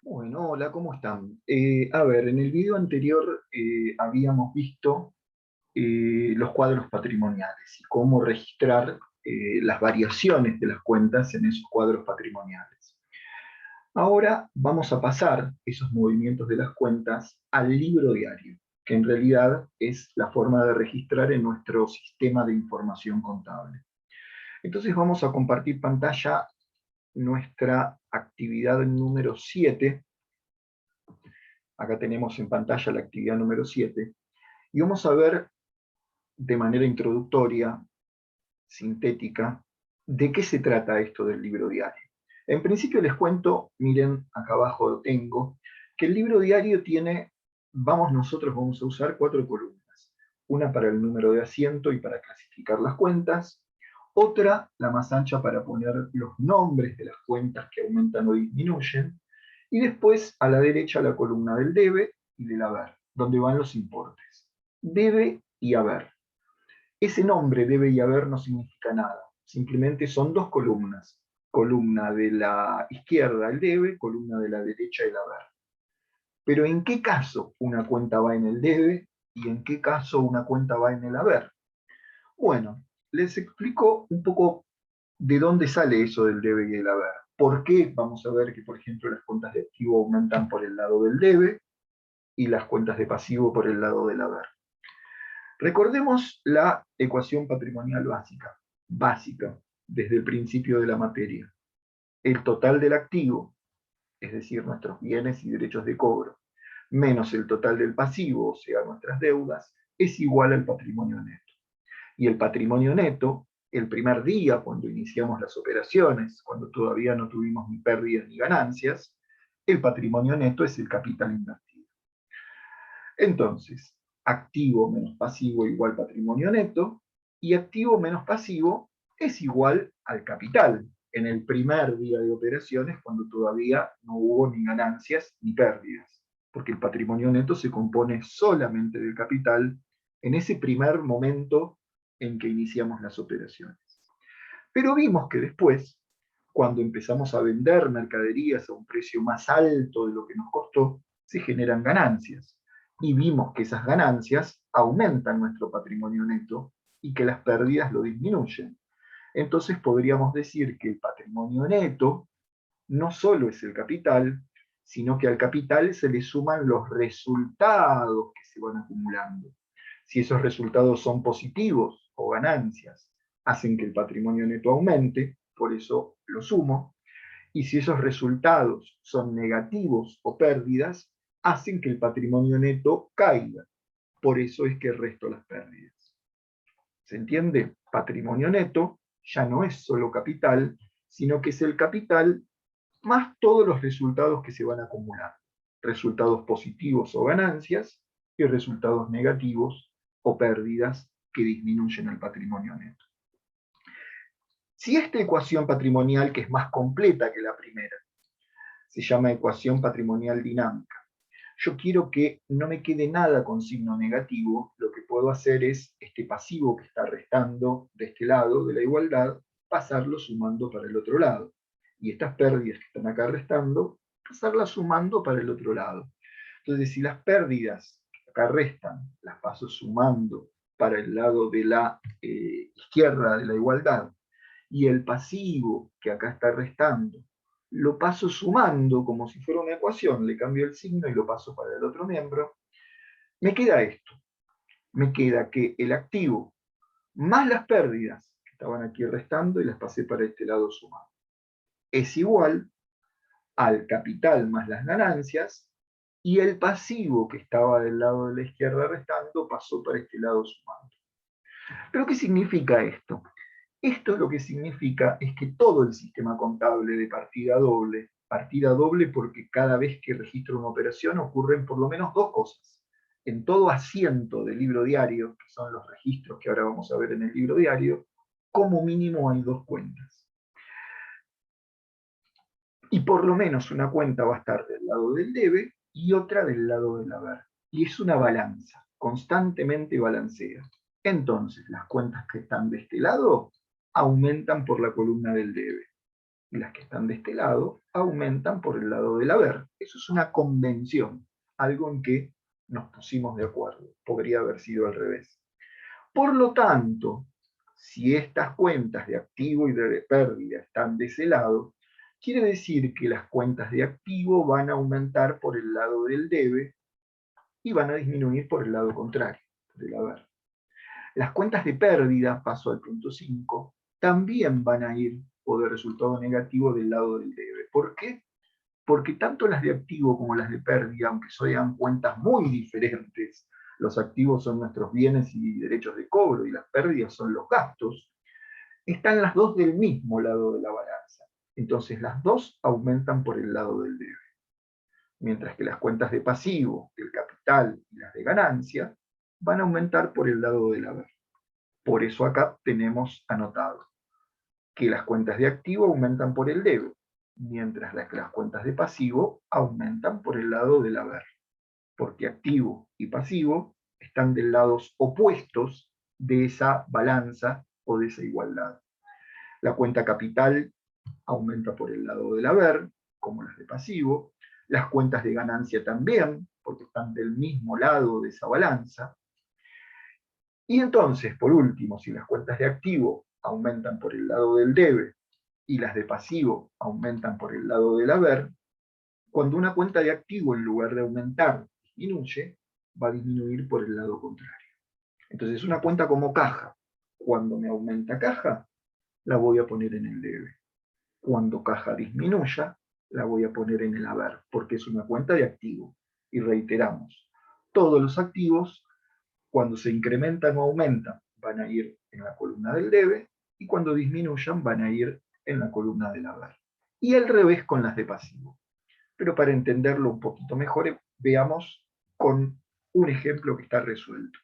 Bueno, hola, ¿cómo están? A ver, en el video anterior habíamos visto los cuadros patrimoniales y cómo registrar las variaciones de las cuentas en esos cuadros patrimoniales. Ahora vamos a pasar esos movimientos de las cuentas al libro diario, que en realidad es la forma de registrar en nuestro sistema de información contable. Entonces vamos a compartir pantalla nuestra actividad número 7. Acá tenemos en pantalla la actividad número 7 y vamos a ver de manera introductoria, sintética, de qué se trata esto del libro diario. En principio les cuento, miren, acá abajo lo tengo, que el libro diario tiene, nosotros vamos a usar 4 columnas. Una para el número de asiento y para clasificar las cuentas, otra, la más ancha, para poner los nombres de las cuentas que aumentan o disminuyen, y después a la derecha la columna del debe y del haber, donde van los importes. Debe y haber. Ese nombre debe y haber no significa nada, simplemente son dos columnas. Columna de la izquierda el debe, columna de la derecha el haber. Pero ¿en qué caso una cuenta va en el debe y en qué caso una cuenta va en el haber? Bueno, les explico un poco de dónde sale eso del debe y el haber. ¿Por qué? Vamos a ver que, por ejemplo, las cuentas de activo aumentan por el lado del debe y las cuentas de pasivo por el lado del haber. Recordemos la ecuación patrimonial básica, desde el principio de la materia. El total del activo, es decir, nuestros bienes y derechos de cobro, menos el total del pasivo, o sea, nuestras deudas, es igual al patrimonio neto. Y el patrimonio neto, el primer día, cuando iniciamos las operaciones, cuando todavía no tuvimos ni pérdidas ni ganancias, el patrimonio neto es el capital invertido. Entonces, activo menos pasivo igual patrimonio neto, y activo menos pasivo es igual al capital en el primer día de operaciones, cuando todavía no hubo ni ganancias ni pérdidas, porque el patrimonio neto se compone solamente del capital en ese primer momento en que iniciamos las operaciones. Pero vimos que después, cuando empezamos a vender mercaderías a un precio más alto de lo que nos costó, se generan ganancias. Y vimos que esas ganancias aumentan nuestro patrimonio neto y que las pérdidas lo disminuyen. Entonces podríamos decir que el patrimonio neto no solo es el capital, sino que al capital se le suman los resultados que se van acumulando. Si esos resultados son positivos o ganancias, hacen que el patrimonio neto aumente, por eso lo sumo, y si esos resultados son negativos o pérdidas, hacen que el patrimonio neto caiga, por eso es que resto las pérdidas. ¿Se entiende? Patrimonio neto ya no es solo capital, sino que es el capital más todos los resultados que se van a acumular. Resultados positivos o ganancias y resultados negativos o pérdidas que disminuyen el patrimonio neto. Si esta ecuación patrimonial, que es más completa que la primera, se llama ecuación patrimonial dinámica, yo quiero que no me quede nada con signo negativo, lo que puedo hacer es este pasivo que está restando de este lado de la igualdad, pasarlo sumando para el otro lado. Y estas pérdidas que están acá restando, pasarlas sumando para el otro lado. Entonces, si las pérdidas que acá restan, las paso sumando para el lado de la izquierda de la igualdad, y el pasivo que acá está restando, lo paso sumando como si fuera una ecuación, le cambio el signo y lo paso para el otro miembro, me queda esto, me queda que el activo más las pérdidas que estaban aquí restando y las pasé para este lado sumando, es igual al capital más las ganancias, y el pasivo que estaba del lado de la izquierda restando pasó para este lado sumando. ¿Pero qué significa esto? Esto lo que significa es que todo el sistema contable de partida doble porque cada vez que registro una operación ocurren por lo menos dos cosas. En todo asiento del libro diario, que son los registros que ahora vamos a ver en el libro diario, como mínimo hay dos cuentas. Y por lo menos una cuenta va a estar del lado del debe y otra del lado del haber. Y es una balanza, constantemente balancea. Entonces, las cuentas que están de este lado aumentan por la columna del debe. y las que están de este lado aumentan por el lado del haber. Eso es una convención, algo en que nos pusimos de acuerdo. Podría haber sido al revés. Por lo tanto, si estas cuentas de activo y de pérdida están de ese lado, quiere decir que las cuentas de activo van a aumentar por el lado del debe y van a disminuir por el lado contrario, del haber. Las cuentas de pérdida, paso al punto 5, también van a ir o de resultado negativo del lado del debe. ¿Por qué? Porque tanto las de activo como las de pérdida, aunque sean cuentas muy diferentes, los activos son nuestros bienes y derechos de cobro y las pérdidas son los gastos, están las dos del mismo lado de la balanza. Entonces las dos aumentan por el lado del debe. Mientras que las cuentas de pasivo, del capital y las de ganancia van a aumentar por el lado del haber. Por eso acá tenemos anotado que las cuentas de activo aumentan por el debe, mientras que las cuentas de pasivo aumentan por el lado del haber, porque activo y pasivo están de lados opuestos de esa balanza o de esa igualdad. La cuenta capital aumenta por el lado del haber, como las de pasivo, las cuentas de ganancia también, porque están del mismo lado de esa balanza. Y entonces, por último, si las cuentas de activo aumentan por el lado del debe y las de pasivo aumentan por el lado del haber, cuando una cuenta de activo en lugar de aumentar disminuye, va a disminuir por el lado contrario. Entonces una cuenta como caja, cuando me aumenta caja, la voy a poner en el debe. Cuando caja disminuya, la voy a poner en el haber, porque es una cuenta de activo. Y reiteramos, todos los activos, cuando se incrementan o aumentan, van a ir en la columna del debe, y cuando disminuyan, van a ir en la columna del haber. Y al revés con las de pasivo. Pero para entenderlo un poquito mejor, veamos con un ejemplo que está resuelto.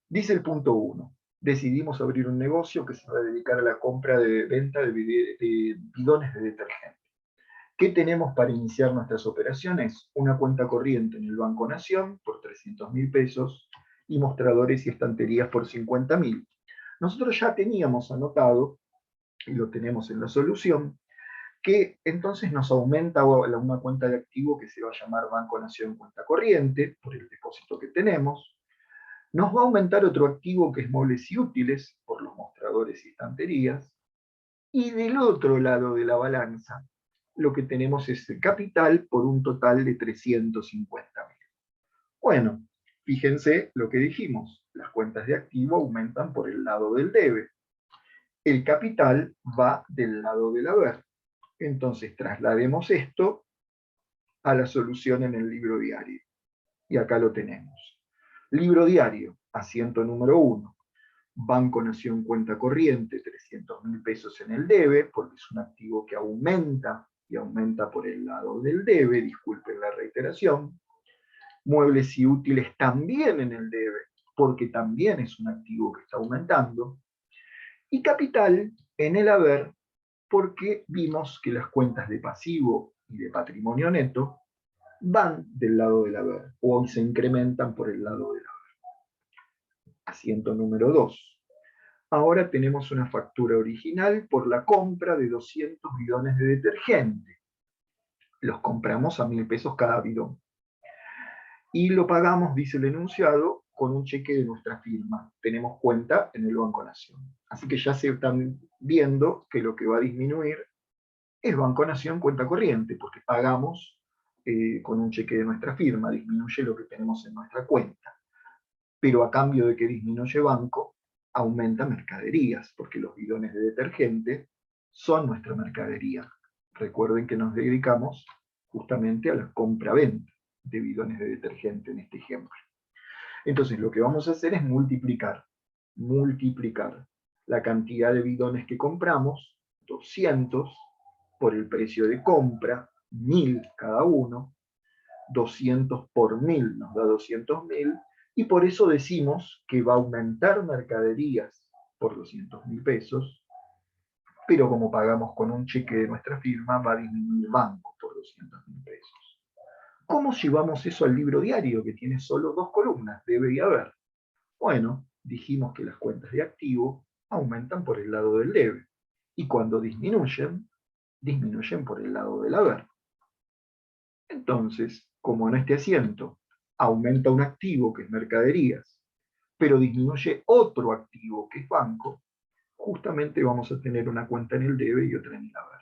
Dice el punto 1. Decidimos abrir un negocio que se va a dedicar a la compra de venta de bidones de detergente. ¿Qué tenemos para iniciar nuestras operaciones? Una cuenta corriente en el Banco Nación por 300.000 pesos y mostradores y estanterías por 50.000. Nosotros ya teníamos anotado, y lo tenemos en la solución, que entonces nos aumenta una cuenta de activo que se va a llamar Banco Nación Cuenta Corriente, por el depósito que tenemos. Nos va a aumentar otro activo que es muebles y útiles, por los mostradores y estanterías. Y del otro lado de la balanza, lo que tenemos es el capital por un total de 350.000. Bueno, fíjense lo que dijimos, las cuentas de activo aumentan por el lado del debe. El capital va del lado del haber. Entonces traslademos esto a la solución en el libro diario. Y acá lo tenemos. Libro diario, asiento número 1. Banco Nación Cuenta Corriente, 300.000 pesos en el debe, porque es un activo que aumenta y aumenta por el lado del debe, disculpen la reiteración. Muebles y útiles también en el debe, porque también es un activo que está aumentando. Y capital en el haber, porque vimos que las cuentas de pasivo y de patrimonio neto van del lado del haber, o se incrementan por el lado del haber. Asiento número 2. Ahora tenemos una factura original por la compra de 200 bidones de detergente. Los compramos a 1.000 pesos cada bidón. Y lo pagamos, dice el enunciado, con un cheque de nuestra firma. Tenemos cuenta en el Banco Nación. Así que ya se están viendo que lo que va a disminuir es Banco Nación Cuenta Corriente, porque pagamos con un cheque de nuestra firma, disminuye lo que tenemos en nuestra cuenta. Pero a cambio de que disminuye banco, aumenta mercaderías, porque los bidones de detergente son nuestra mercadería. Recuerden que nos dedicamos justamente a la compra-venta de bidones de detergente en este ejemplo. Entonces lo que vamos a hacer es multiplicar la cantidad de bidones que compramos, 200, por el precio de compra, 1.000 cada uno, 200 por 1.000 nos da 200.000, y por eso decimos que va a aumentar mercaderías por 200.000 pesos, pero como pagamos con un cheque de nuestra firma, va a disminuir banco por 200.000 pesos. ¿Cómo llevamos eso al libro diario, que tiene solo 2 columnas, debe y haber? Bueno, dijimos que las cuentas de activo aumentan por el lado del debe, y cuando disminuyen, disminuyen por el lado del haber. Entonces, como en este asiento aumenta un activo que es mercaderías, pero disminuye otro activo que es banco, justamente vamos a tener una cuenta en el debe y otra en el haber.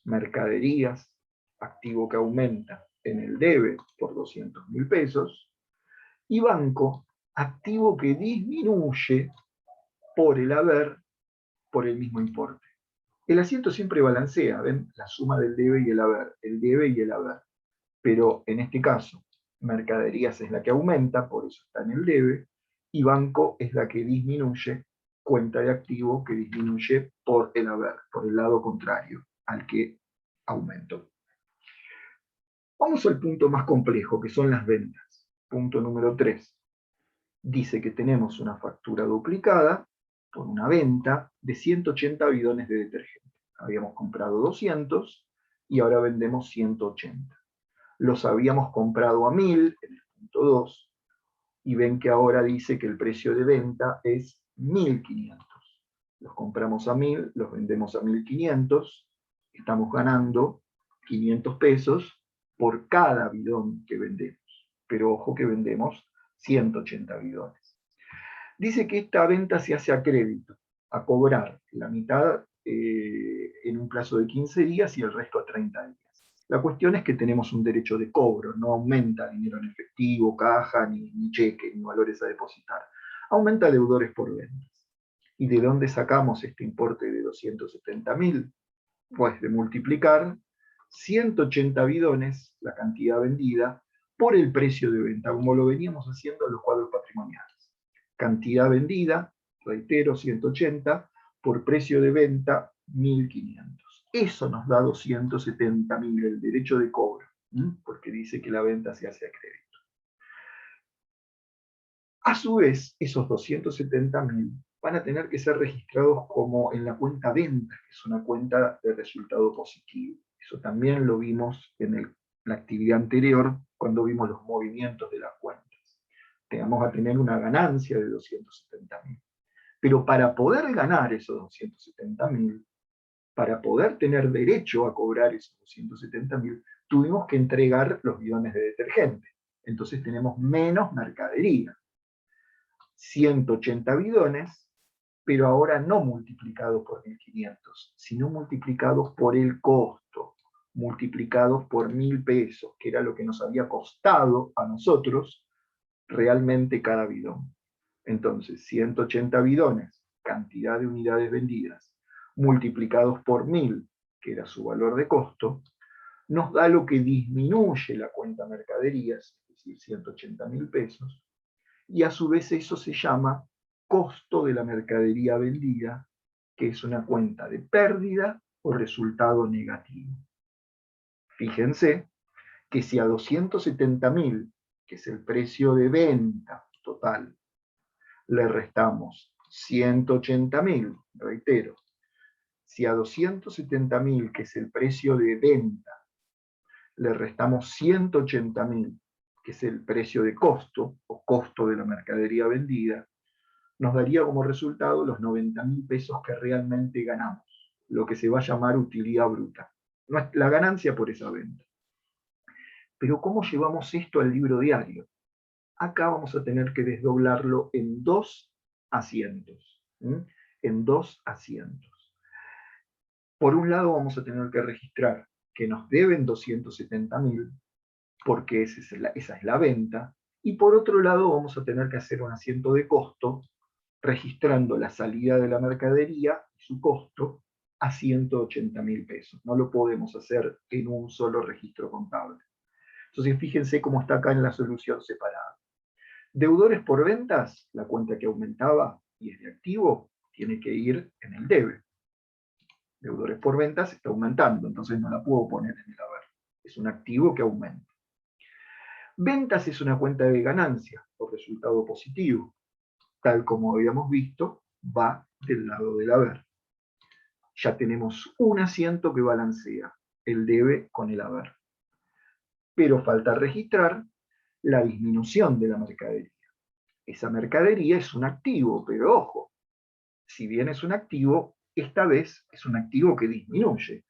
Mercaderías, activo que aumenta en el debe por 200.000 pesos, y banco, activo que disminuye por el haber por el mismo importe. El asiento siempre balancea, ¿ven? La suma del debe y el debe y el haber. Pero en este caso, mercaderías es la que aumenta, por eso está en el debe, y banco es la que disminuye, cuenta de activo que disminuye por el haber, por el lado contrario al que aumento. Vamos al punto más complejo, que son las ventas. Punto número 3. Dice que tenemos una factura duplicada por una venta de 180 bidones de detergente. Habíamos comprado 200 y ahora vendemos 180. Los habíamos comprado a 1000 en el punto 2 y ven que ahora dice que el precio de venta es 1500. Los compramos a 1000, los vendemos a 1500, estamos ganando 500 pesos por cada bidón que vendemos. Pero ojo que vendemos 180 bidones. Dice que esta venta se hace a crédito, a cobrar la mitad en un plazo de 15 días y el resto a 30 días. La cuestión es que tenemos un derecho de cobro, no aumenta dinero en efectivo, caja, ni cheque, ni valores a depositar. Aumenta deudores por ventas. ¿Y de dónde sacamos este importe de 270.000? Pues de multiplicar 180 bidones, la cantidad vendida, por el precio de venta, como lo veníamos haciendo en los cuadros patrimoniales. Cantidad vendida, reitero, 180, por precio de venta, 1500. Eso nos da 270.000, el derecho de cobro, porque dice que la venta se hace a crédito. A su vez, esos 270.000 van a tener que ser registrados como en la cuenta venta, que es una cuenta de resultado positivo. Eso también lo vimos en la actividad anterior, cuando vimos los movimientos de las cuentas. Vamos a tener una ganancia de 270.000. Pero para poder ganar esos 270.000, para poder tener derecho a cobrar esos 270.000, tuvimos que entregar los bidones de detergente. Entonces tenemos menos mercadería. 180 bidones, pero ahora no multiplicados por 1500, sino multiplicados por el costo, multiplicados por 1000 pesos, que era lo que nos había costado a nosotros realmente cada bidón. Entonces, 180 bidones, cantidad de unidades vendidas, multiplicados por 1000, que era su valor de costo, nos da lo que disminuye la cuenta mercaderías, es decir, 180.000 pesos, y a su vez eso se llama costo de la mercadería vendida, que es una cuenta de pérdida o resultado negativo. Fíjense que si a 270.000, que es el precio de venta total, le restamos 180.000, reitero, si a 270.000, que es el precio de venta, le restamos 180.000, que es el precio de costo o costo de la mercadería vendida, nos daría como resultado los 90.000 pesos que realmente ganamos, lo que se va a llamar utilidad bruta, la ganancia por esa venta. Pero ¿cómo llevamos esto al libro diario? Acá vamos a tener que desdoblarlo en dos asientos. En dos asientos. Por un lado vamos a tener que registrar que nos deben 270.000, porque esa es la venta, y por otro lado vamos a tener que hacer un asiento de costo, registrando la salida de la mercadería y su costo a 180.000 pesos. No lo podemos hacer en un solo registro contable. Entonces fíjense cómo está acá en la solución separada. Deudores por ventas, la cuenta que aumentaba y es de activo, tiene que ir en el debe. Deudores por ventas está aumentando, entonces no la puedo poner en el haber. Es un activo que aumenta. Ventas es una cuenta de ganancia o resultado positivo. Tal como habíamos visto, va del lado del haber. Ya tenemos un asiento que balancea el debe con el haber. Pero falta registrar la disminución de la mercadería. Esa mercadería es un activo, pero ojo, si bien es un activo, esta vez es un activo que disminuye.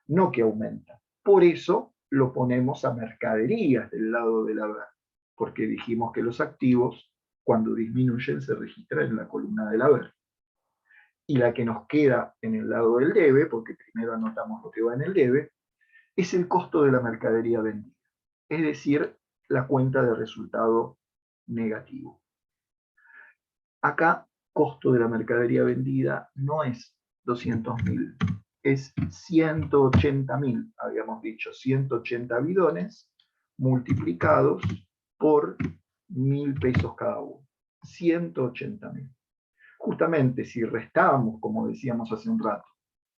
no que aumenta. Por eso lo ponemos a mercaderías del lado del haber, porque dijimos que los activos, cuando disminuyen, se registran en la columna del haber. Y la que nos queda en el lado del debe, porque primero anotamos lo que va en el debe, es el costo de la mercadería vendida, es decir, la cuenta de resultado negativo. Acá, costo de la mercadería vendida no es 200.000, es 180.000, habíamos dicho, 180 bidones multiplicados por 1.000 pesos cada uno, 180.000. Justamente si restábamos, como decíamos hace un rato,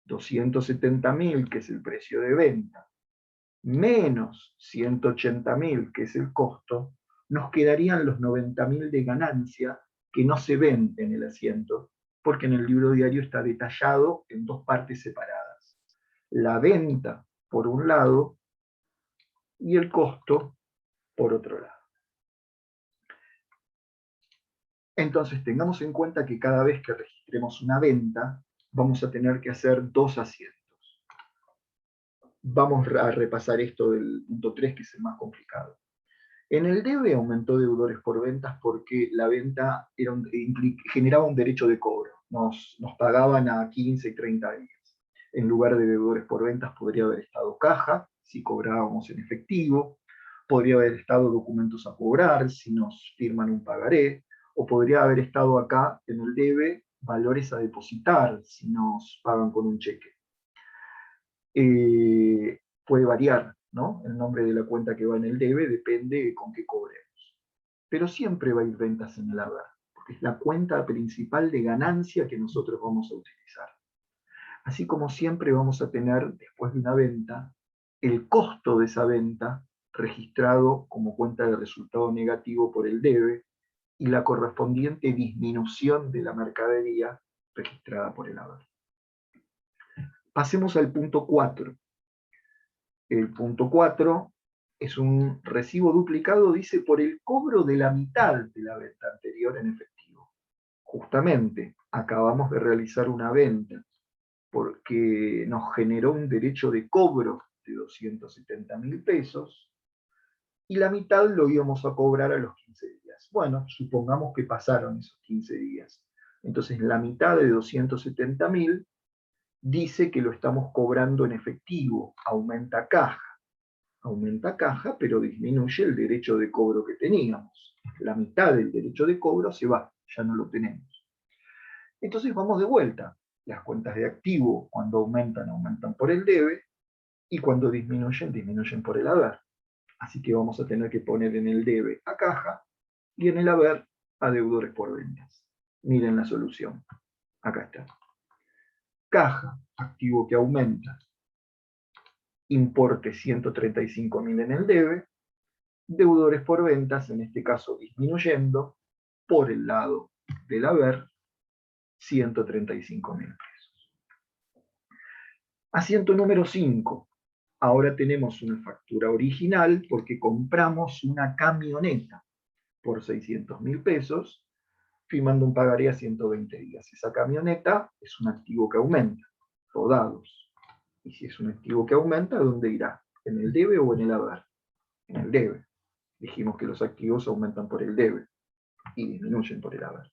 270.000, que es el precio de venta, menos 180.000, que es el costo, nos quedarían los 90.000 de ganancia que no se ven en el asiento, porque en el libro diario está detallado en dos partes separadas. La venta por un lado y el costo por otro lado. Entonces tengamos en cuenta que cada vez que registremos una venta, vamos a tener que hacer dos asientos. Vamos a repasar esto del punto 3, que es el más complicado. En el debe aumentó deudores por ventas porque la venta generaba un derecho de cobro. Nos pagaban a 15 y 30 días. En lugar de deudores por ventas podría haber estado caja, si cobrábamos en efectivo, podría haber estado documentos a cobrar, si nos firman un pagaré, o podría haber estado acá en el debe valores a depositar, si nos pagan con un cheque. Puede variar, ¿no? El nombre de la cuenta que va en el debe depende de con qué cobremos. Pero siempre va a ir ventas en el haber, porque es la cuenta principal de ganancia que nosotros vamos a utilizar. Así como siempre vamos a tener, después de una venta, el costo de esa venta registrado como cuenta de resultado negativo por el debe y la correspondiente disminución de la mercadería registrada por el haber. Pasemos al punto 4. El punto 4 es un recibo duplicado, dice, por el cobro de la mitad de la venta anterior en efectivo. Justamente, acabamos de realizar una venta porque nos generó un derecho de cobro de 270.000 pesos y la mitad lo íbamos a cobrar a los 15 días. Bueno, supongamos que pasaron esos 15 días. Entonces, la mitad de 270.000 dice que lo estamos cobrando en efectivo, aumenta caja. Aumenta caja, pero disminuye el derecho de cobro que teníamos. La mitad del derecho de cobro se va, ya no lo tenemos. Entonces vamos de vuelta. Las cuentas de activo, cuando aumentan, aumentan por el debe, y cuando disminuyen, disminuyen por el haber. Así que vamos a tener que poner en el debe a caja y en el haber a deudores por ventas. Miren la solución. Acá está. Caja, activo que aumenta, importe 135.000 en el debe, deudores por ventas, en este caso disminuyendo, por el lado del haber, 135.000 pesos. Asiento número 5. Ahora tenemos una factura original porque compramos una camioneta por 600.000 pesos, firmando un pagaré a 120 días. Esa camioneta es un activo que aumenta, rodados. Y si es un activo que aumenta, ¿dónde irá? ¿En el debe o en el haber? En el debe. Dijimos que los activos aumentan por el debe y disminuyen por el haber.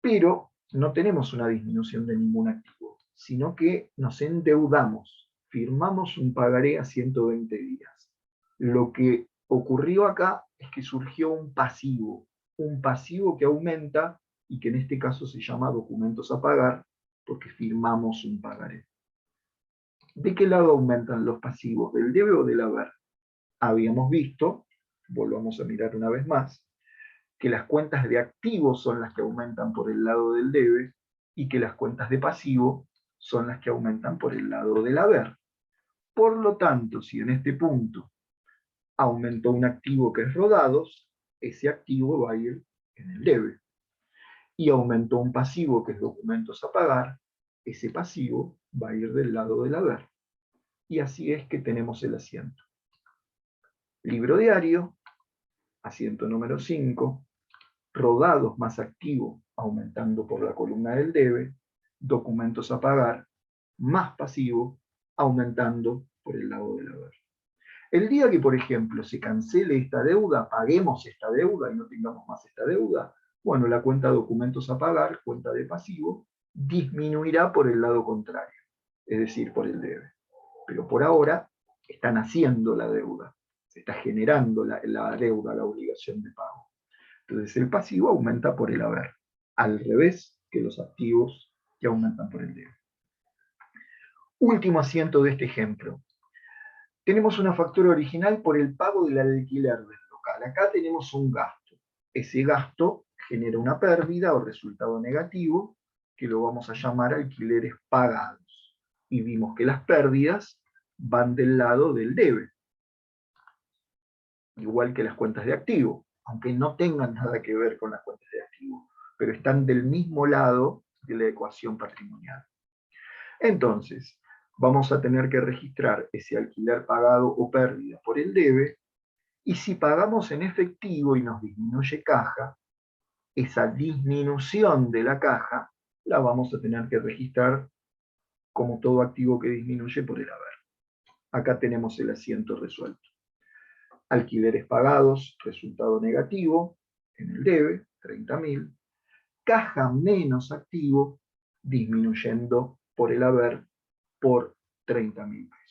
Pero no tenemos una disminución de ningún activo, sino que nos endeudamos, firmamos un pagaré a 120 días. Lo que ocurrió acá es que surgió un pasivo que aumenta y que en este caso se llama documentos a pagar porque firmamos un pagaré. ¿De qué lado aumentan los pasivos? ¿Del debe o del haber? Habíamos visto, volvamos a mirar una vez más, que las cuentas de activos son las que aumentan por el lado del debe y que las cuentas de pasivo son las que aumentan por el lado del haber. Por lo tanto, si en este punto aumentó un activo que es rodados, ese activo va a ir en el debe. Y aumentó un pasivo que es documentos a pagar, ese pasivo va a ir del lado del haber. Y así es que tenemos el asiento. Libro diario, asiento número 5, rodados más activo, aumentando por la columna del debe, documentos a pagar, más pasivo, aumentando por el lado del haber. El día que, por ejemplo, se cancele esta deuda, paguemos esta deuda y no tengamos más esta deuda, bueno, la cuenta de documentos a pagar, cuenta de pasivo, disminuirá por el lado contrario, es decir, por el debe. Pero por ahora están haciendo la deuda, se está generando la deuda, la obligación de pago. Entonces el pasivo aumenta por el haber, al revés que los activos que aumentan por el debe. Último asiento de este ejemplo. Tenemos una factura original por el pago del alquiler del local. Acá tenemos un gasto. Ese gasto genera una pérdida o resultado negativo que lo vamos a llamar alquileres pagados. Y vimos que las pérdidas van del lado del debe, igual que las cuentas de activo, aunque no tengan nada que ver con las cuentas de activo, pero están del mismo lado de la ecuación patrimonial. Entonces, vamos a tener que registrar ese alquiler pagado o pérdida por el debe, y si pagamos en efectivo y nos disminuye caja, esa disminución de la caja la vamos a tener que registrar como todo activo que disminuye por el haber. Acá tenemos el asiento resuelto. Alquileres pagados, resultado negativo, en el debe, 30.000. Caja menos activo, disminuyendo por el haber por 30.000 pesos.